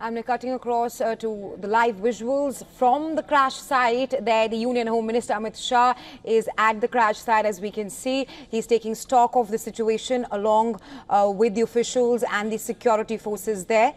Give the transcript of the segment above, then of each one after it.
I'm cutting across to the live visuals from the crash site. There, the Union Home Minister Amit Shah is at the crash site. As we can see, he's taking stock of the situation along with the officials and the security forces there.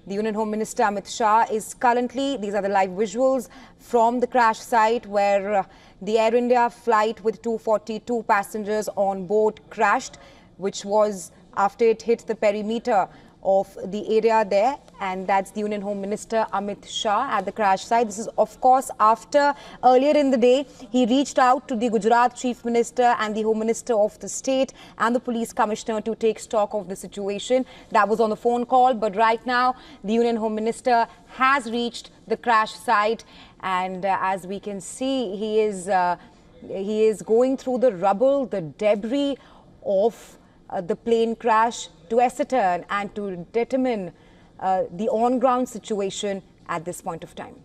The Union Home Minister Amit Shah is currently, these are the live visuals from the crash site where the Air India flight with 242 passengers on board crashed, which was after it hit the perimeter of the area there, and that's the Union Home Minister Amit Shah at the crash site. This is of course after earlier in the day he reached out to the Gujarat Chief Minister and the Home Minister of the state and the Police Commissioner to take stock of the situation. That was on the phone call, but right now the Union Home Minister has reached the crash site, and as we can see, he is going through the rubble, the debris of the plane crash to ascertain and to determine the on-ground situation at this point of time.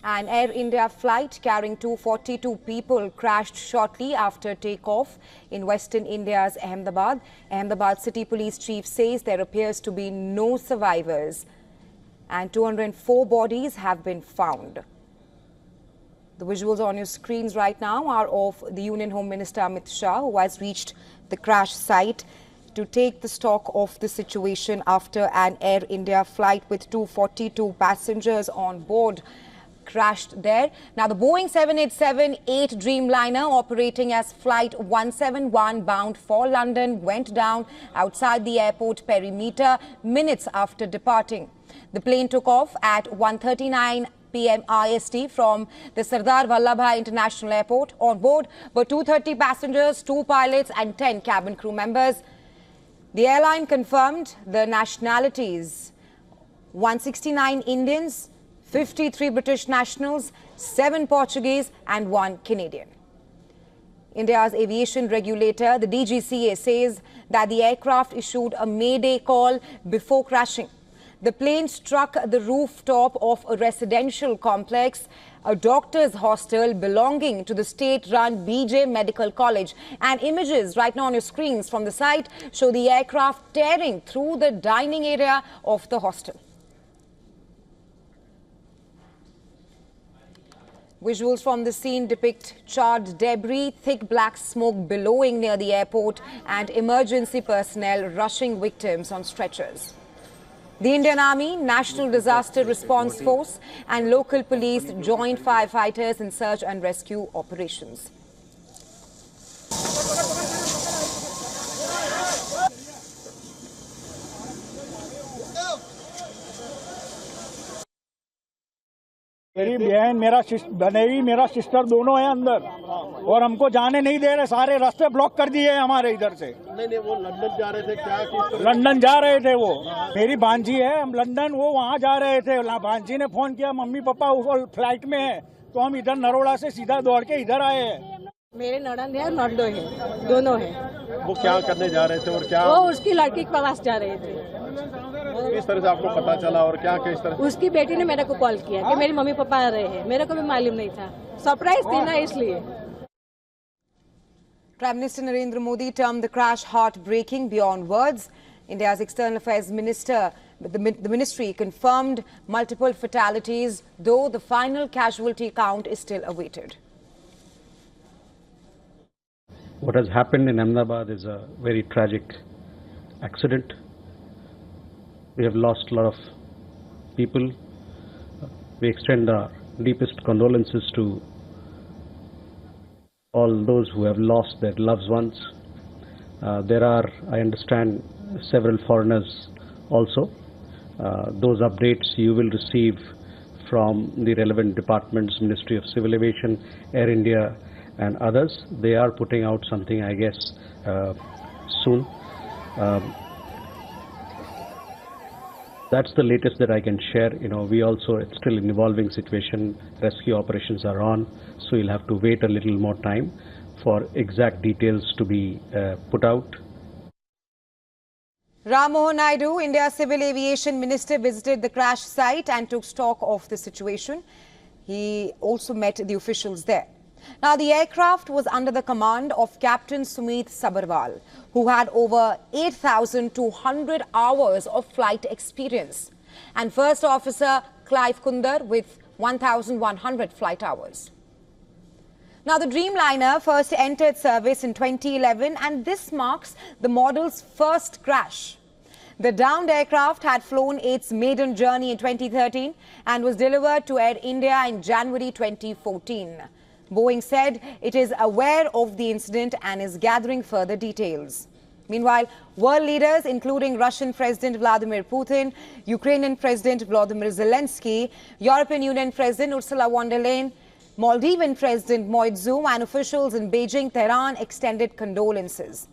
An Air India flight carrying 242 people crashed shortly after takeoff in western India's Ahmedabad. Ahmedabad City Police Chief says there appears to be no survivors and 204 bodies have been found. The visuals on your screens right now are of the Union Home Minister Amit Shah, who has reached the crash site to take the stock of the situation after an Air India flight with 242 passengers on board crashed there. Now, the Boeing 787-8 Dreamliner operating as Flight 171 bound for London went down outside the airport perimeter minutes after departing. The plane took off at 1:39 p.m. IST from the Sardar Vallabhbhai International Airport. On board were 230 passengers, 2 pilots and 10 cabin crew members. The airline confirmed the nationalities: 169 Indians, 53 British nationals, 7 Portuguese and 1 Canadian. India's aviation regulator, the DGCA, says that the aircraft issued a mayday call before crashing. The plane struck the rooftop of a residential complex, a doctor's hostel belonging to the state-run BJ Medical College. And images right now on your screens from the site show the aircraft tearing through the dining area of the hostel. Visuals from the scene depict charred debris, thick black smoke billowing near the airport, and emergency personnel rushing victims on stretchers. The Indian Army, National Disaster Response Force and local police joined firefighters in search and rescue operations. मेरी बहन मेरा बनेवी मेरा sister दोनों है अंदर और हमको जाने नहीं दे रहे, सारे रास्ते ब्लॉक कर दिए हैं हमारे इधर से। नहीं वो लंदन जा रहे थे क्या? लंदन जा रहे थे वो, मेरी भांजी है लंदन, वो वहाँ जा रहे थे। भांजी ने फोन किया मम्मी पापा वो फ्लाइट में है, तो हम इधर नरोड़ा से सीधा दौड़ के इधर आए हैं। मेरे ननद है, नंदो है, दोनों है। वो क्या करने जा रहे थे और क्या? वो उसकी लड़की के पास जा रहे थे। किस तरह से आपको पता चला और क्या किस तरह? उसकी बेटी ने मेरे को कॉल किया कि मेरी मम्मी पापा आ रहे हैं, मेरे को भी मालूम नहीं था, सरप्राइज थी ना इसलिए। Prime Minister Narendra Modi termed the crash heartbreaking beyond words. India's External Affairs Minister, the ministry confirmed multiple fatalities, though the final casualty count is still awaited. What has happened in Ahmedabad is a very tragic accident. We have lost a lot of people. We extend our deepest condolences to all those who have lost their loved ones. There are, I understand, several foreigners also. Those updates you will receive from the relevant departments, Ministry of Civil Aviation, Air India and others. They are putting out something, I guess, soon. That's the latest that I can share. We also, it's still an evolving situation. Rescue operations are on, so you'll have to wait a little more time for exact details to be put out. Ram Mohan Naidu, India's Civil Aviation Minister, visited the crash site and took stock of the situation. He also met the officials there. Now, the aircraft was under the command of Captain Sumit Sabharwal, who had over 8,200 hours of flight experience, and First Officer Clive Kundar with 1,100 flight hours. Now, the Dreamliner first entered service in 2011, and this marks the model's first crash. The downed aircraft had flown its maiden journey in 2013 and was delivered to Air India in January 2014. Boeing said it is aware of the incident and is gathering further details. Meanwhile, world leaders, including Russian President Vladimir Putin, Ukrainian President Volodymyr Zelensky, European Union President Ursula von der Leyen, Maldivian President Moiz and officials in Beijing, Tehran extended condolences.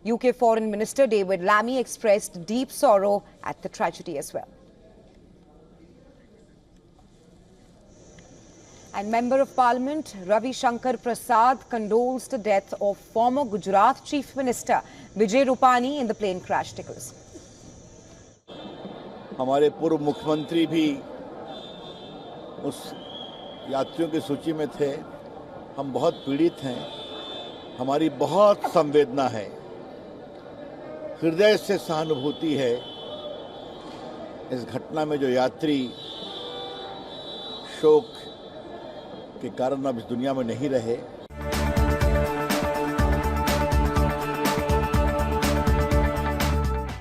UK Foreign Minister David Lammy expressed deep sorrow at the tragedy as well. And Member of Parliament Ravi Shankar Prasad condoles the death of former Gujarat Chief Minister Vijay Rupani in the plane crash. हमारे पूर्व मुख्यमंत्री भी उस यात्रियों की सूची में थे। हम बहुत पीड़ित हैं, हमारी बहुत संवेदना है, हृदय से सहानुभूति है। इस घटना में जो यात्री शोक के कारण अब इस दुनिया में नहीं रहे,